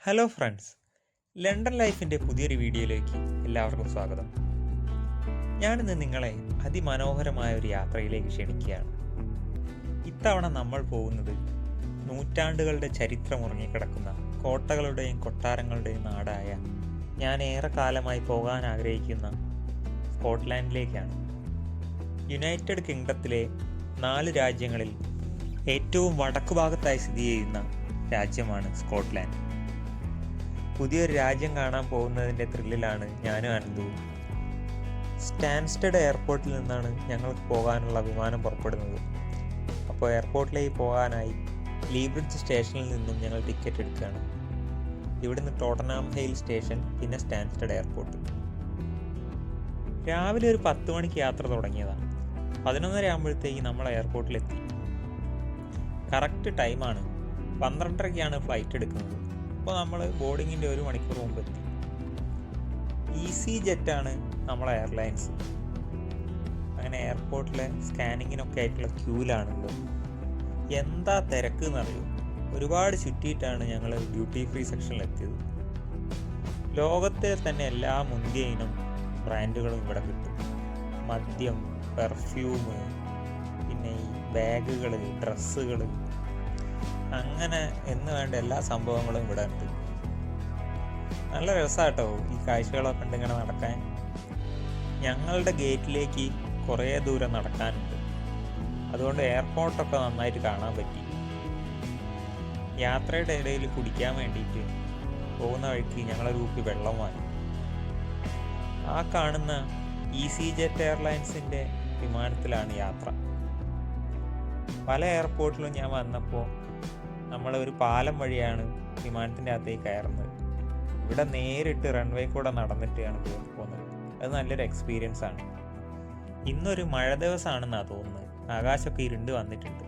Hello friends, London ലൈഫിൻ്റെ പുതിയൊരു വീഡിയോയിലേക്ക് എല്ലാവർക്കും സ്വാഗതം. ഞാനിന്ന് നിങ്ങളെ അതിമനോഹരമായ ഒരു യാത്രയിലേക്ക് ക്ഷണിക്കുകയാണ്. ഇത്തവണ നമ്മൾ പോകുന്നത് നൂറ്റാണ്ടുകളുടെ ചരിത്രം ഉറങ്ങിക്കിടക്കുന്ന കോട്ടകളുടെയും കൊട്ടാരങ്ങളുടെയും നാടായ ഞാൻ ഏറെ കാലമായി പോകാൻ ആഗ്രഹിക്കുന്ന സ്കോട്ട്ലാൻഡിലേക്കാണ്. യുണൈറ്റഡ് കിങ്ഡത്തിലെ 4 രാജ്യങ്ങളിൽ ഏറ്റവും വടക്കു ഭാഗത്തായി സ്ഥിതി ചെയ്യുന്ന രാജ്യമാണ് സ്കോട്ട്ലാൻഡ്. പുതിയൊരു രാജ്യം കാണാൻ പോകുന്നതിൻ്റെ ത്രില്ലിലാണ് ഞാനും അനന്തവും. സ്റ്റാൻസ്റ്റഡ് എയർപോർട്ടിൽ നിന്നാണ് ഞങ്ങൾക്ക് പോകാനുള്ള വിമാനം പുറപ്പെടുന്നത്. അപ്പോൾ എയർപോർട്ടിലേക്ക് പോകാനായി ലീബ്രിഡ്ജ് സ്റ്റേഷനിൽ നിന്നും ഞങ്ങൾ ടിക്കറ്റ് എടുക്കുകയാണ്. ഇവിടുന്ന് ടോട്ടൻഹാം ഹെയിൽ സ്റ്റേഷൻ, പിന്നെ സ്റ്റാൻസ്റ്റഡ് എയർപോർട്ട്. രാവിലെ ഒരു 10 മണിക്ക് യാത്ര തുടങ്ങിയതാണ്. 11:30 ആകുമ്പോഴത്തേക്ക് നമ്മൾ എയർപോർട്ടിലെത്തി. കറക്റ്റ് ടൈമാണ്. 12:30ക്കാണ് ഫ്ലൈറ്റ് എടുക്കുന്നത്. അപ്പോൾ നമ്മൾ ബോർഡിങ്ങിൻ്റെ 1 മണിക്കൂർ മുമ്പ് എത്തി. ഈസി ജെറ്റാണ് നമ്മളെ എയർലൈൻസ്. അങ്ങനെ എയർപോർട്ടിലെ സ്കാനിങ്ങിനൊക്കെ ആയിട്ടുള്ള ക്യൂലാണുള്ളത്. എന്താ തിരക്ക് എന്നറിയും. ഒരുപാട് ചുറ്റിയിട്ടാണ് ഞങ്ങൾ ഡ്യൂട്ടി ഫ്രീ സെക്ഷനിലെത്തിയത്. ലോകത്തെ തന്നെ എല്ലാ മുന്തിയ ഇനം ബ്രാൻഡുകളും ഇവിടെ കിട്ടും. മദ്യം, പെർഫ്യൂം, പിന്നെ ഈ ബാഗുകൾ, ഡ്രസ്സുകൾ, അങ്ങനെ എന്ന് വേണ്ട എല്ലാ സംഭവങ്ങളും ഇവിടെ ഉണ്ട്. നല്ല രസമാട്ടോ ഈ കാഴ്ചകളൊക്കെ ഉണ്ട് ഇങ്ങനെ നടക്കാൻ. ഞങ്ങളുടെ ഗേറ്റിലേക്ക് കുറേ ദൂരം നടക്കാനുണ്ട്. അതുകൊണ്ട് എയർപോർട്ടൊക്കെ നന്നായിട്ട് കാണാൻ പറ്റി. യാത്രയുടെ ഇടയിൽ കുടിക്കാൻ വേണ്ടിയിട്ട് പോകുന്ന വഴിക്ക് ഞങ്ങളൊരു കുപ്പി വെള്ളം വാങ്ങി. ആ കാണുന്ന ഈസി ജെറ്റ് എയർലൈൻസിൻ്റെ വിമാനത്തിലാണ് യാത്ര. പല എയർപോർട്ടിലും ഞാൻ വന്നപ്പോൾ നമ്മൾ ഒരു പാലം വഴിയാണ് വിമാനത്തിൻ്റെ അകത്തേക്ക് കയറുന്നത്. ഇവിടെ നേരിട്ട് റൺവേ കൂടെ നടന്നിട്ടാണ് പോകുന്നത്. അത് നല്ലൊരു എക്സ്പീരിയൻസ് ആണ്. ഇന്നൊരു മഴ ദിവസമാണെന്നാണ് തോന്നുന്നത്. ആകാശമൊക്കെ ഇരുണ്ട് വന്നിട്ടുണ്ട്.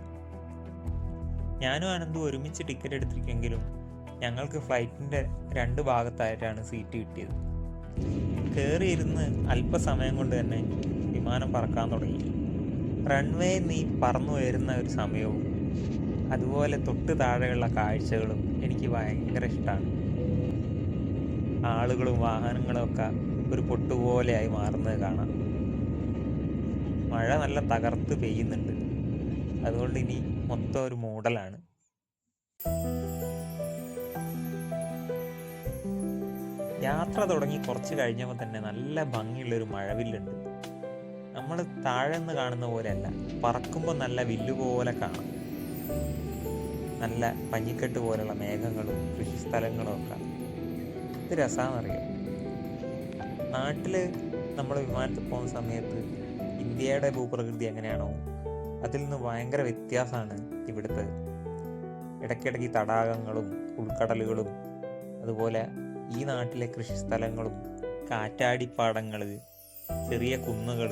ഞാനും അനന്തും ഒരുമിച്ച് ടിക്കറ്റ് എടുത്തിരിക്കുമെങ്കിലും ഞങ്ങൾക്ക് ഫ്ലൈറ്റിൻ്റെ 2 ഭാഗത്തായിട്ടാണ് സീറ്റ് കിട്ടിയത്. കയറിയിരുന്ന് അല്പസമയം കൊണ്ട് തന്നെ വിമാനം പറക്കാൻ തുടങ്ങി. റൺവേ നീ പറന്നു വരുന്ന ഒരു സമയവും അതുപോലെ തൊട്ട് താഴെയുള്ള കാഴ്ചകളും എനിക്ക് ഭയങ്കര ഇഷ്ടമാണ്. ആളുകളും വാഹനങ്ങളും ഒക്കെ ഒരു പൊട്ടുപോലെയായി മാറുന്നത് കാണാം. മഴ നല്ല തകർത്ത് പെയ്യുന്നുണ്ട്. അതുകൊണ്ട് ഇനി മൊത്തം ഒരു മൂടലാണ്. യാത്ര തുടങ്ങി കുറച്ച് കഴിഞ്ഞപ്പോൾ തന്നെ നല്ല ഭംഗിയുള്ളൊരു മഴവില്ലുണ്ട്. നമ്മൾ താഴെ നിന്ന് കാണുന്ന പോലെയല്ല, പറക്കുമ്പോൾ നല്ല വില്ലുപോലെ കാണാം. നല്ല പഞ്ഞിക്കെട്ട് പോലുള്ള മേഘങ്ങളും കൃഷിസ്ഥലങ്ങളും ഒക്കെ. ഇത് രസമാണെന്നറിയാം. നാട്ടിൽ നമ്മൾ വിമാനത്തിൽ പോകുന്ന സമയത്ത് ഇന്ത്യയുടെ ഭൂപ്രകൃതി എങ്ങനെയാണോ അതിൽ നിന്ന് ഭയങ്കര വ്യത്യാസമാണ് ഇവിടുത്തെ. ഇടയ്ക്കിടയ്ക്ക് തടാകങ്ങളും ഉൾക്കടലുകളും അതുപോലെ ഈ നാട്ടിലെ കൃഷിസ്ഥലങ്ങളും കാറ്റാടിപ്പാടങ്ങൾ, ചെറിയ കുന്നുകൾ,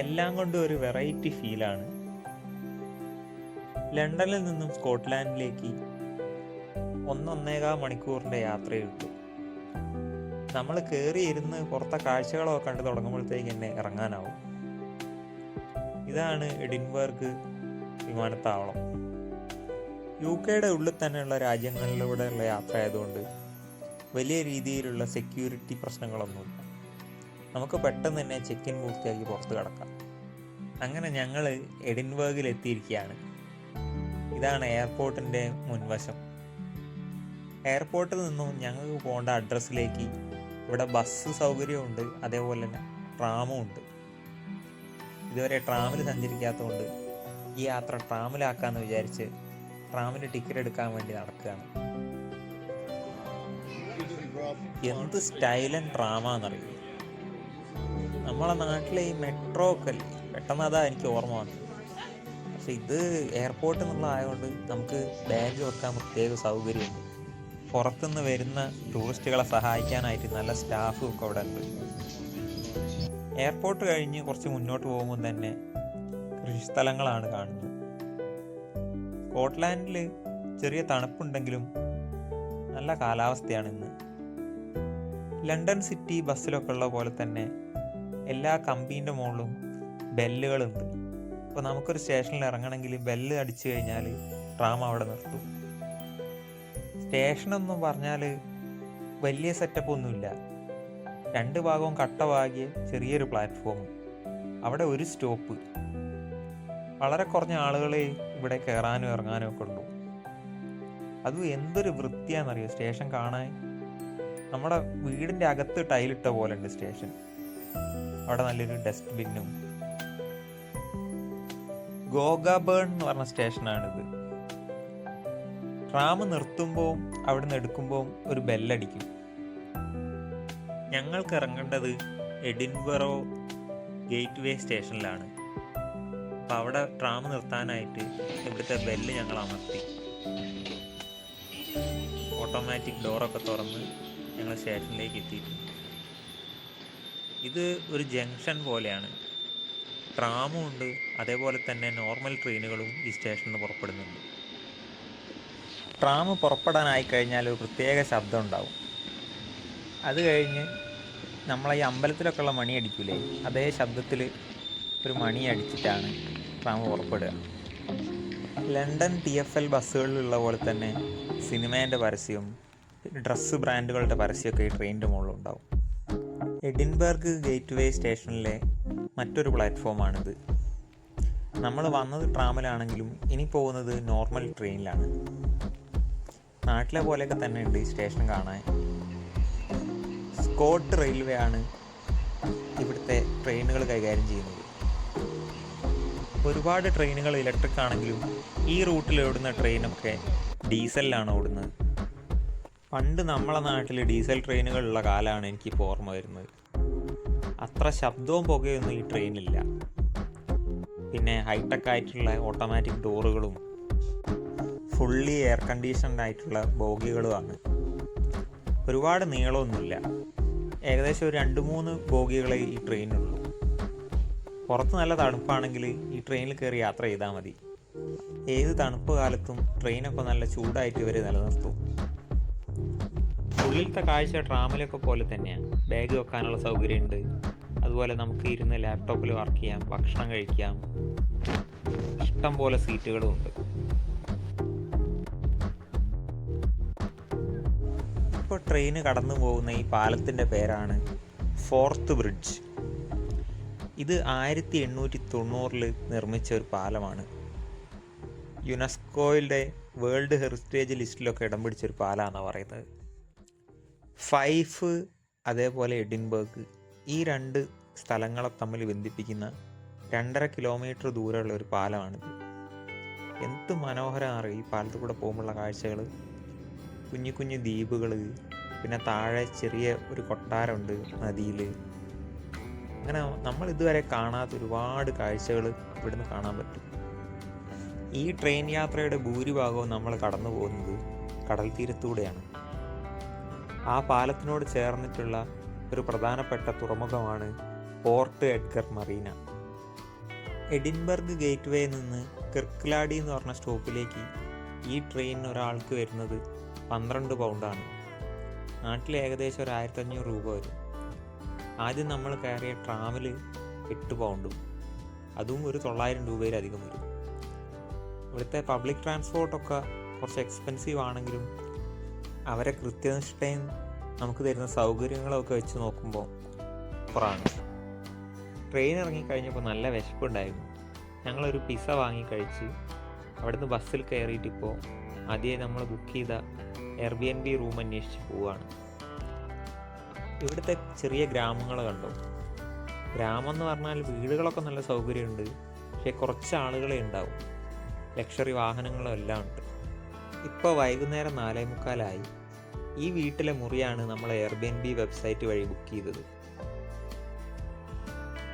എല്ലാം കൊണ്ടും ഒരു വെറൈറ്റി ഫീലാണ്. ലണ്ടനിൽ നിന്നും സ്കോട്ട്ലാൻഡിലേക്ക് 1-1.25 മണിക്കൂറിൻ്റെ യാത്ര കിട്ടും. നമ്മൾ കയറിയിരുന്ന് പുറത്തെ കാഴ്ചകളൊക്കെ കണ്ട് തുടങ്ങുമ്പോഴത്തേക്ക് തന്നെ ഇറങ്ങാനാവും. ഇതാണ് എഡിൻബർഗ് വിമാനത്താവളം. UK ഉള്ളിൽ തന്നെയുള്ള രാജ്യങ്ങളിലൂടെയുള്ള യാത്ര ആയതുകൊണ്ട് വലിയ രീതിയിലുള്ള സെക്യൂരിറ്റി പ്രശ്നങ്ങളൊന്നുമില്ല. നമുക്ക് പെട്ടെന്ന് തന്നെ ചെക്ക് ഇൻ പൂർത്തിയാക്കി പുറത്ത് കിടക്കാം. അങ്ങനെ ഞങ്ങൾ എഡിൻബർഗിൽ എത്തിയിരിക്കുകയാണ്. ഇതാണ് എയർപോർട്ടിൻ്റെ മുൻവശം. എയർപോർട്ടിൽ നിന്നും ഞങ്ങൾക്ക് പോകേണ്ട അഡ്രസ്സിലേക്ക് ഇവിടെ ബസ് സൗകര്യമുണ്ട്, അതേപോലെ തന്നെ ട്രാമും ഉണ്ട്. ഇതുവരെ ട്രാമിൽ സഞ്ചരിക്കാത്തതുകൊണ്ട് ഈ യാത്ര ട്രാമിലാക്കാമെന്ന് വിചാരിച്ച് ട്രാമിൻ്റെ ടിക്കറ്റ് എടുക്കാൻ വേണ്ടി നടക്കുകയാണ്. എന്ത് സ്റ്റൈലൻ ട്രാമാന്നറിയും. നമ്മളെ നാട്ടിലെ ഈ മെട്രോ ഒക്കെ അല്ലേ, പെട്ടെന്ന് അതാ എനിക്ക് ഓർമ്മ വന്നത്. പക്ഷെ ഇത് എയർപോർട്ടിൽ നിന്നുള്ള ആയതുകൊണ്ട് നമുക്ക് ബാഗ് വെക്കാൻ പ്രത്യേക സൗകര്യമുണ്ട്. പുറത്തുനിന്ന് വരുന്ന ടൂറിസ്റ്റുകളെ സഹായിക്കാനായിട്ട് നല്ല സ്റ്റാഫും ഒക്കെ അവിടെ ഉണ്ട്. എയർപോർട്ട് കഴിഞ്ഞ് കുറച്ച് മുന്നോട്ട് പോകുമ്പോൾ തന്നെ കൃഷിസ്ഥലങ്ങളാണ് കാണുന്നത്. സ്കോട്ട്ലാൻഡിൽ ചെറിയ തണുപ്പുണ്ടെങ്കിലും നല്ല കാലാവസ്ഥയാണ് ഇന്ന്. ലണ്ടൻ സിറ്റി ബസ്സിലൊക്കെ ഉള്ള പോലെ തന്നെ എല്ലാ കമ്പീൻ്റെ മുകളിലും ബെല്ലുകളുണ്ട്. അപ്പോൾ നമുക്കൊരു സ്റ്റേഷനിൽ ഇറങ്ങണമെങ്കിൽ ബെല്ല് അടിച്ചു കഴിഞ്ഞാൽ ട്രാം അവിടെ നിർത്തും. സ്റ്റേഷനെന്ന് പറഞ്ഞാൽ വലിയ സെറ്റപ്പ് ഒന്നുമില്ല. 2 ഭാഗവും കട്ട പാകിയ ചെറിയൊരു പ്ലാറ്റ്ഫോം, അവിടെ ഒരു സ്റ്റോപ്പ്. വളരെ കുറഞ്ഞ ആളുകളെ ഇവിടെ കയറാനും ഇറങ്ങാനും ഒക്കെ ഉള്ളൂ. അതും എന്തൊരു വൃത്തിയാണെന്നറിയോ സ്റ്റേഷൻ കാണാൻ. നമ്മുടെ വീടിൻ്റെ അകത്ത് ടൈലിട്ട പോലെ ഉണ്ട് സ്റ്റേഷൻ. അവിടെ നല്ലൊരു ഡസ്റ്റ്ബിന്നും. ഗോഗാബേൺ എന്ന് പറഞ്ഞ സ്റ്റേഷനാണിത്. ട്രാം നിർത്തുമ്പോൾ അവിടെ നിന്ന് എടുക്കുമ്പോൾ ഒരു ബെല്ലടിക്കും. ഞങ്ങൾക്ക് ഇറങ്ങേണ്ടത് എഡിൻബറോ ഗേറ്റ് വേ സ്റ്റേഷനിലാണ്. അപ്പോൾ അവിടെ ട്രാം നിർത്താനായിട്ട് ഇവിടുത്തെ ബെല്ല് ഞങ്ങൾ അമർത്തി. ഓട്ടോമാറ്റിക് ഡോറൊക്കെ തുറന്ന് ഞങ്ങൾ സ്റ്റേഷനിലേക്ക് എത്തിയിട്ടുണ്ട്. ഇത് ഒരു ജംഗ്ഷൻ പോലെയാണ്. ട്രാമും ഉണ്ട്, അതേപോലെ തന്നെ നോർമൽ ട്രെയിനുകളും ഈ സ്റ്റേഷനിൽ നിന്ന് പുറപ്പെടുന്നുണ്ട്. ട്രാം പുറപ്പെടാനായി കഴിഞ്ഞാൽ ഒരു പ്രത്യേക ശബ്ദം ഉണ്ടാവും. അത് കഴിഞ്ഞ് നമ്മളെ ഈ അമ്പലത്തിലൊക്കെ ഉള്ള മണി അടിക്കൂലേ, അതേ ശബ്ദത്തിൽ ഒരു മണി അടിച്ചിട്ടാണ് ട്രാം പുറപ്പെടുക. ലണ്ടൻ TFL ബസ്സുകളിലുള്ള പോലെ തന്നെ സിനിമേൻ്റെ പരസ്യവും ഡ്രസ്സ് ബ്രാൻഡുകളുടെ പരസ്യമൊക്കെ ഈ ട്രെയിനിൻ്റെ മുകളിലുണ്ടാവും. എഡിൻബർഗ് ഗേറ്റ് വേ സ്റ്റേഷനിലെ മറ്റൊരു പ്ലാറ്റ്ഫോമാണിത്. നമ്മൾ വന്നത് ട്രാമിലാണെങ്കിലും ഇനി പോകുന്നത് നോർമൽ ട്രെയിനിലാണ്. നാട്ടിലെ പോലെയൊക്കെ തന്നെ ഉണ്ട് ഈ സ്റ്റേഷൻ കാണാൻ. സ്കോട്ട് റെയിൽവേ ആണ് ഇവിടുത്തെ ട്രെയിനുകൾ കൈകാര്യം ചെയ്യുന്നത്. ഒരുപാട് ട്രെയിനുകൾ ഇലക്ട്രിക് ആണെങ്കിലും ഈ റൂട്ടിൽ ഓടുന്ന ട്രെയിനൊക്കെ ഡീസലിലാണ് ഓടുന്നത്. പണ്ട് നമ്മളെ നാട്ടിൽ ഡീസൽ ട്രെയിനുകളുള്ള കാലമാണ് എനിക്കിപ്പോൾ ഓർമ്മ വരുന്നത്. അത്ര ശബ്ദവും പുകയൊന്നും ഈ ട്രെയിനില്ല. പിന്നെ ഹൈടെക് ആയിട്ടുള്ള ഓട്ടോമാറ്റിക് ഡോറുകളും ഫുള്ളി എയർ കണ്ടീഷൻഡ് ആയിട്ടുള്ള ബോഗികളുമാണ്. ഒരുപാട് നീളമൊന്നുമില്ല. ഏകദേശം ഒരു 2-3 ബോഗികളെ ഈ ട്രെയിനുള്ളൂ. പുറത്ത് നല്ല തണുപ്പാണെങ്കിൽ ഈ ട്രെയിനിൽ കയറി യാത്ര ചെയ്താൽ മതി. ഏത് തണുപ്പ് കാലത്തും ട്രെയിനൊക്കെ നല്ല ചൂടായിട്ട് ഇവർ നിലനിർത്തും. ഉള്ളിലത്തെ കാഴ്ച ട്രാമിലൊക്കെ പോലെ തന്നെയാണ്. ബാഗ് വെക്കാനുള്ള സൗകര്യമുണ്ട്. അതുപോലെ നമുക്ക് ഇരുന്ന് ലാപ്ടോപ്പിൽ വർക്ക് ചെയ്യാം, ഭക്ഷണം കഴിക്കാം. ഇഷ്ടം പോലെ സീറ്റുകളും ഉണ്ട്. ഇപ്പോൾ ട്രെയിന് കടന്നു പോകുന്ന ഈ പാലത്തിൻ്റെ പേരാണ് ഫോർത്ത് ബ്രിഡ്ജ്. ഇത് 1890 നിർമ്മിച്ച ഒരു പാലമാണ്. യുനെസ്കോയുടെ വേൾഡ് ഹെറിറ്റേജ് ലിസ്റ്റിലൊക്കെ ഇടം പിടിച്ചൊരു പാലമാണെന്നാണ് പറയുന്നത്. ഫൈഫ് അതേപോലെ എഡിൻബർഗ്, ഈ 2 സ്ഥലങ്ങളെ തമ്മിൽ ബന്ധിപ്പിക്കുന്ന 2.5 കിലോമീറ്റർ ദൂരമുള്ള ഒരു പാലമാണിത്. എന്ത് മനോഹരമാണ് ഈ പാലത്തിൽ കൂടെ പോകുമ്പോഴുള്ള കാഴ്ചകൾ. കുഞ്ഞു കുഞ്ഞു ദ്വീപുകൾ, പിന്നെ താഴെ ചെറിയ ഒരു കൊട്ടാരമുണ്ട് നദിയിൽ. അങ്ങനെ നമ്മൾ ഇതുവരെ കാണാത്ത ഒരുപാട് കാഴ്ചകൾ ഇവിടുന്ന് കാണാൻ പറ്റും. ഈ ട്രെയിൻ യാത്രയുടെ ഭൂരിഭാഗവും നമ്മൾ കടന്നു പോകുന്നത് കടൽ തീരത്തൂടെയാണ്. ആ പാലത്തിനോട് ചേർന്നിട്ടുള്ള ഒരു പ്രധാനപ്പെട്ട തുറമുഖമാണ് port Edgar marina. Edinburgh gate വേയിൽ നിന്ന് കിർക്ക്ലാഡി എന്ന് പറഞ്ഞ സ്റ്റോപ്പിലേക്ക് ഈ ട്രെയിനിന് ഒരാൾക്ക് വരുന്നത് 12 പൗണ്ടാണ്. നാട്ടിൽ ഏകദേശം ഒരു 1500 രൂപ വരും. ആദ്യം നമ്മൾ കയറിയ ട്രാമിൽ 8 പൗണ്ടും, അതും ഒരു 900 രൂപയിലധികം വരും. ഇവിടുത്തെ പബ്ലിക് ട്രാൻസ്പോർട്ടൊക്കെ കുറച്ച് എക്സ്പെൻസീവ് ആണെങ്കിലും അവരെ കൃത്യനിഷ്ഠയും നമുക്ക് തരുന്ന സൗകര്യങ്ങളൊക്കെ വെച്ച് നോക്കുമ്പോൾ കുറവാണ്. ട്രെയിൻ ഇറങ്ങിക്കഴിഞ്ഞപ്പോൾ നല്ല വിശപ്പുണ്ടായിരുന്നു. ഞങ്ങളൊരു പിസ്സ വാങ്ങി കഴിച്ച് അവിടുന്ന് ബസ്സിൽ കയറിയിട്ടിപ്പോൾ ആദ്യം നമ്മൾ ബുക്ക് ചെയ്ത Airbnb റൂം അന്വേഷിച്ച് പോവുകയാണ്. ഇവിടുത്തെ ചെറിയ ഗ്രാമങ്ങൾ കണ്ടോ. ഗ്രാമം എന്ന് പറഞ്ഞാൽ വീടുകളൊക്കെ നല്ല സൗകര്യമുണ്ട്, പക്ഷേ കുറച്ച് ആളുകളെ ഉണ്ടാവും. ലക്ഷറി വാഹനങ്ങളും എല്ലാം ഉണ്ട്. ഇപ്പോൾ വൈകുന്നേരം 4:45 ഈ വീട്ടിലെ മുറിയാണ് നമ്മൾ Airbnb വെബ്സൈറ്റ് വഴി ബുക്ക് ചെയ്തത്.